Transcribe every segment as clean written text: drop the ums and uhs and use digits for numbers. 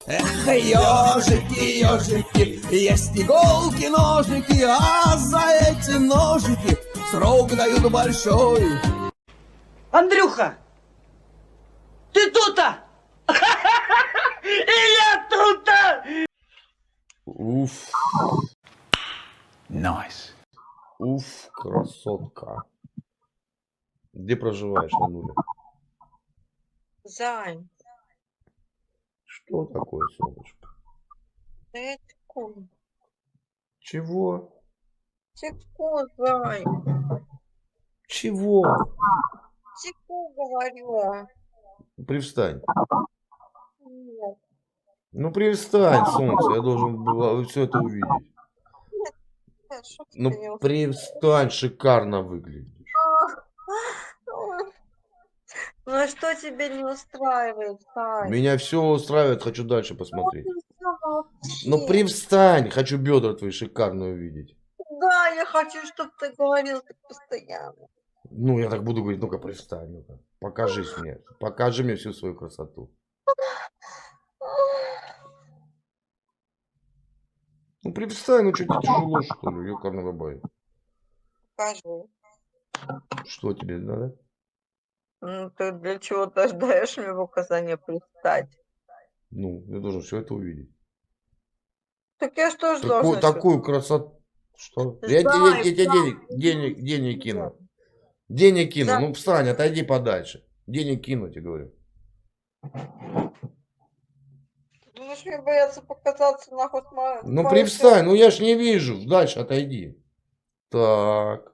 Эх, ежики, ежики, есть иголки, ножики, а за эти ножики срок дают большой. Андрюха, ты тут-то? И я тут-то! Уф. Nice. Уф, красотка. Где проживаешь, Нануля? Зай, Что такое, солнышко? да теку, Чего? теку, зай, Чего? теку, говорю. Привстань. Нет, Ну привстань, солнце, я должен был все это увидеть. что Ну тебе не привстань, шикарно выглядишь. устраивает? Ну а что тебе не устраивает, Зай? Меня все устраивает, хочу дальше посмотреть. Ну, всё Ну молчи. привстань, хочу бедра твои шикарно увидеть. Да, я хочу, чтобы ты говорил так постоянно. Ну, я так буду говорить, ну-ка привстань, ну-ка. Покажи мне всю свою красоту. Ну привстань, ну что тебе тяжело, что ли, ёкарный бабай. Покажи. Что тебе надо? Ну, ты для чего-то даешь мне указание пристать. Ну, я должен все это увидеть. Так я что ж Такую, должна? такую красоту. Что? Зай, Я тебе Зай, денег кину. Денег кину. Зай. Ну встань, отойди подальше. Денег кину, тебе говорю. Будешь мне бояться показаться нахуй с Ну привстань, ну я ж не вижу. Дальше отойди. Так.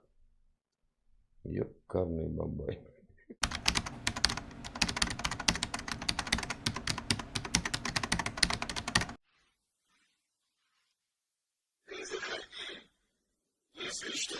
Ёкарный бабай. Если что,